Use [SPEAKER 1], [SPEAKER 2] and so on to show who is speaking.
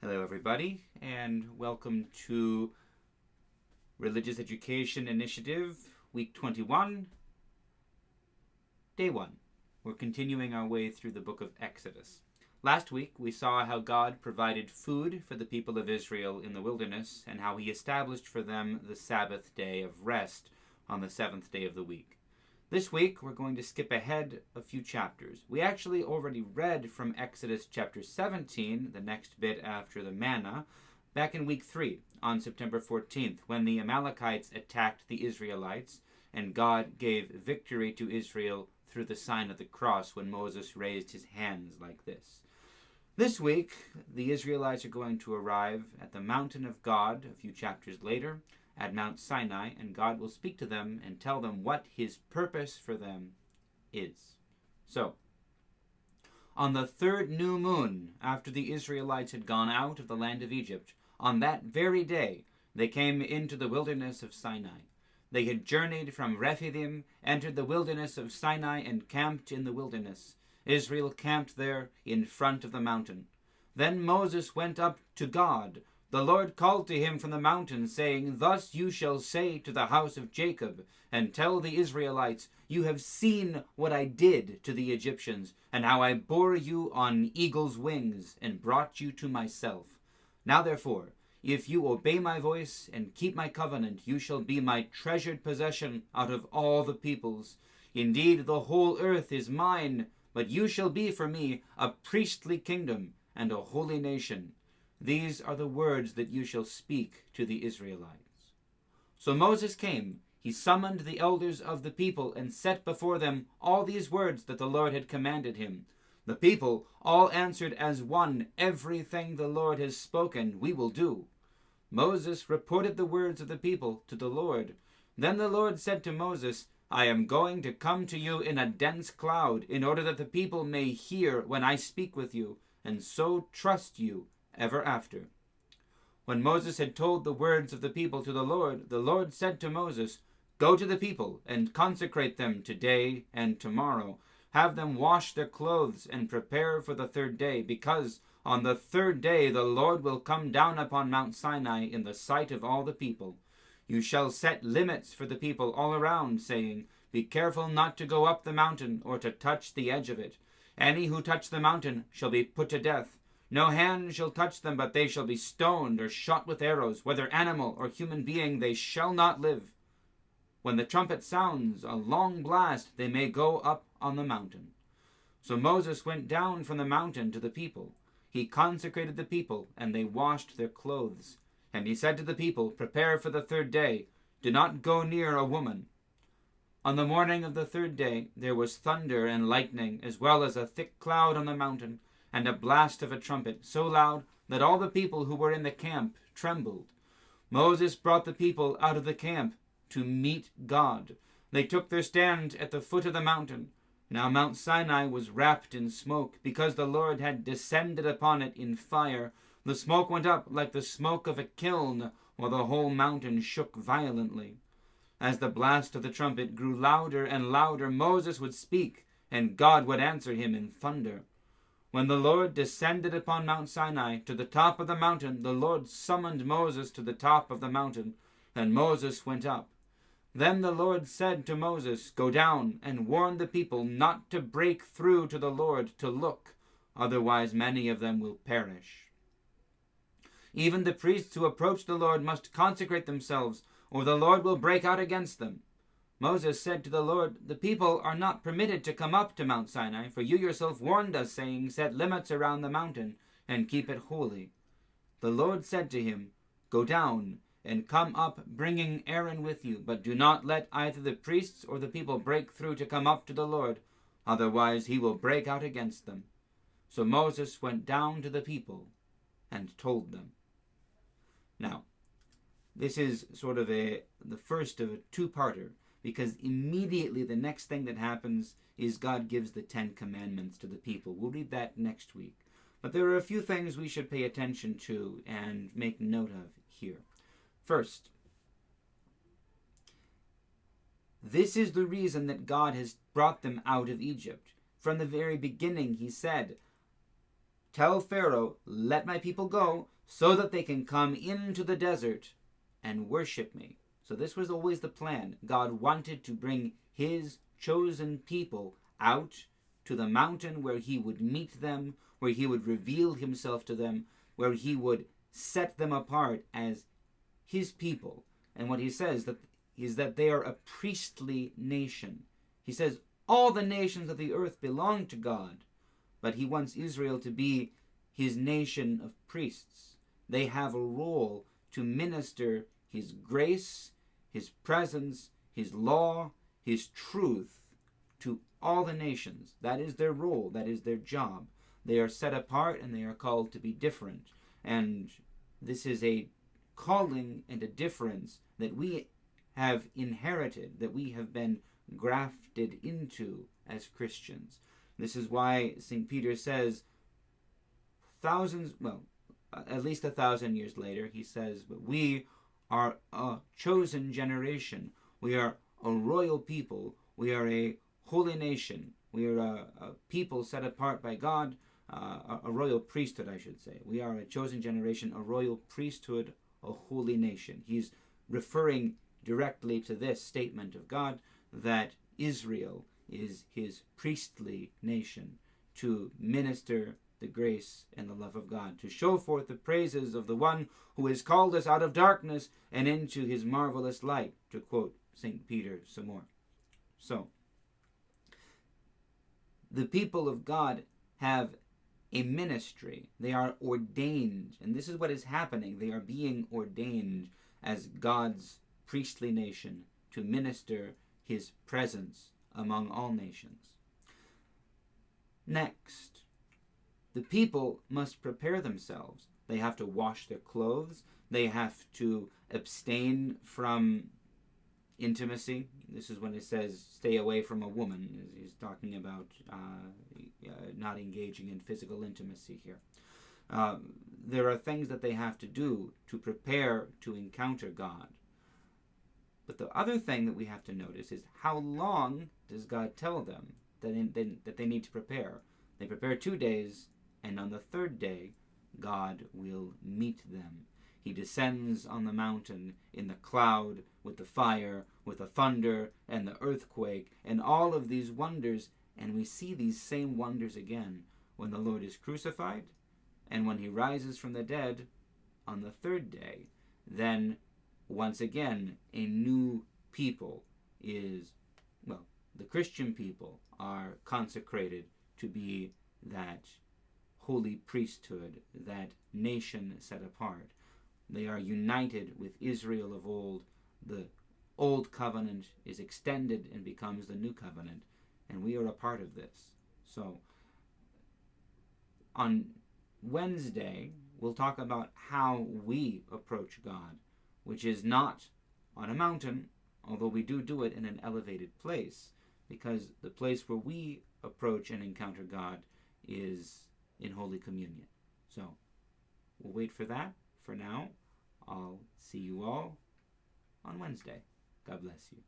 [SPEAKER 1] Hello, everybody, and welcome to Religious Education Initiative, Week 21, Day 1. We're continuing our way through the book of Exodus. Last week, we saw how God provided food for the people of Israel in the wilderness and how he established for them the Sabbath day of rest on the seventh day of the week. This week, we're going to skip ahead a few chapters. We actually already read from Exodus chapter 17, the next bit after the manna, back in week 3 on September 14th, when the Amalekites attacked the Israelites and God gave victory to Israel through the sign of the cross when Moses raised his hands like this. This week, the Israelites are going to arrive at the mountain of God a few chapters later, at Mount Sinai, and God will speak to them and tell them what his purpose for them is. So, on the third new moon, after the Israelites had gone out of the land of Egypt, on that very day they came into the wilderness of Sinai. They had journeyed from Rephidim, entered the wilderness of Sinai, and camped in the wilderness. Israel camped there in front of the mountain. Then Moses went up to God. The Lord called to him from the mountain, saying, "Thus you shall say to the house of Jacob, and tell the Israelites, you have seen what I did to the Egyptians, and how I bore you on eagle's wings, and brought you to myself. Now therefore, if you obey my voice, and keep my covenant, you shall be my treasured possession out of all the peoples. Indeed, the whole earth is mine, but you shall be for me a priestly kingdom, and a holy nation. These are the words that you shall speak to the Israelites." So Moses came. He summoned the elders of the people and set before them all these words that the Lord had commanded him. The people all answered as one, "Everything the Lord has spoken, we will do." Moses reported the words of the people to the Lord. Then the Lord said to Moses, "I am going to come to you in a dense cloud, in order that the people may hear when I speak with you, and so trust you ever after." When Moses had told the words of the people to the Lord said to Moses, "Go to the people and consecrate them today and tomorrow. Have them wash their clothes and prepare for the third day, because on the third day the Lord will come down upon Mount Sinai in the sight of all the people. You shall set limits for the people all around, saying, 'Be careful not to go up the mountain or to touch the edge of it. Any who touch the mountain shall be put to death. No hand shall touch them, but they shall be stoned or shot with arrows. Whether animal or human being, they shall not live. When the trumpet sounds a long blast, they may go up on the mountain.'" So Moses went down from the mountain to the people. He consecrated the people, and they washed their clothes. And he said to the people, "Prepare for the third day. Do not go near a woman." On the morning of the third day there was thunder and lightning, as well as a thick cloud on the mountain, and a blast of a trumpet, so loud that all the people who were in the camp trembled. Moses brought the people out of the camp to meet God. They took their stand at the foot of the mountain. Now Mount Sinai was wrapped in smoke, because the Lord had descended upon it in fire. The smoke went up like the smoke of a kiln, while the whole mountain shook violently. As the blast of the trumpet grew louder and louder, Moses would speak, and God would answer him in thunder. When the Lord descended upon Mount Sinai to the top of the mountain, the Lord summoned Moses to the top of the mountain, and Moses went up. Then the Lord said to Moses, "Go down and warn the people not to break through to the Lord to look, otherwise many of them will perish. Even the priests who approach the Lord must consecrate themselves, or the Lord will break out against them." Moses said to the Lord, "The people are not permitted to come up to Mount Sinai, for you yourself warned us, saying, 'Set limits around the mountain, and keep it holy.'" The Lord said to him, "Go down, and come up, bringing Aaron with you, but do not let either the priests or the people break through to come up to the Lord, otherwise he will break out against them." So Moses went down to the people and told them. Now, this is sort of the first of a two-parter, because immediately the next thing that happens is God gives the 10 Commandments to the people. We'll read that next week. But there are a few things we should pay attention to and make note of here. First, this is the reason that God has brought them out of Egypt. From the very beginning, he said, tell Pharaoh, let my people go so that they can come into the desert and worship me. So this was always the plan. God wanted to bring his chosen people out to the mountain where he would meet them, where he would reveal himself to them, where he would set them apart as his people. And what he says is that they are a priestly nation. He says all the nations of the earth belong to God, but he wants Israel to be his nation of priests. They have a role to minister his grace, his presence, his law, his truth to all the nations. That is their role. That is their job. They are set apart and they are called to be different. And this is a calling and a difference that we have inherited, that we have been grafted into as Christians. This is why St. Peter says at least 1,000 years later, he says, but we are a chosen generation. We are a royal people. We are a holy nation. We are a people set apart by God, a royal priesthood, I should say. We are a chosen generation, a royal priesthood, a holy nation. He's referring directly to this statement of God, that Israel is his priestly nation, to minister the grace and the love of God, to show forth the praises of the one who has called us out of darkness and into his marvelous light, to quote St. Peter some more. So, the people of God have a ministry. They are ordained, and this is what is happening. They are being ordained as God's priestly nation to minister his presence among all nations. Next, the people must prepare themselves. They have to wash their clothes. They have to abstain from intimacy. This is when it says stay away from a woman. He's talking about not engaging in physical intimacy here. There are things that they have to do to prepare to encounter God. But the other thing that we have to notice is, how long does God tell them that they need to prepare? They prepare 2 days, and on the third day, God will meet them. He descends on the mountain in the cloud, with the fire, with the thunder, and the earthquake, and all of these wonders. And we see these same wonders again when the Lord is crucified, and when he rises from the dead on the third day. Then, once again, a new people the Christian people are consecrated to be that holy priesthood, that nation set apart. They are united with Israel of old. The old covenant is extended and becomes the new covenant, and we are a part of this. So, on Wednesday, we'll talk about how we approach God, which is not on a mountain, although we do it in an elevated place, because the place where we approach and encounter God is in Holy Communion. So, we'll wait for that. For now, I'll see you all on Wednesday. God bless you.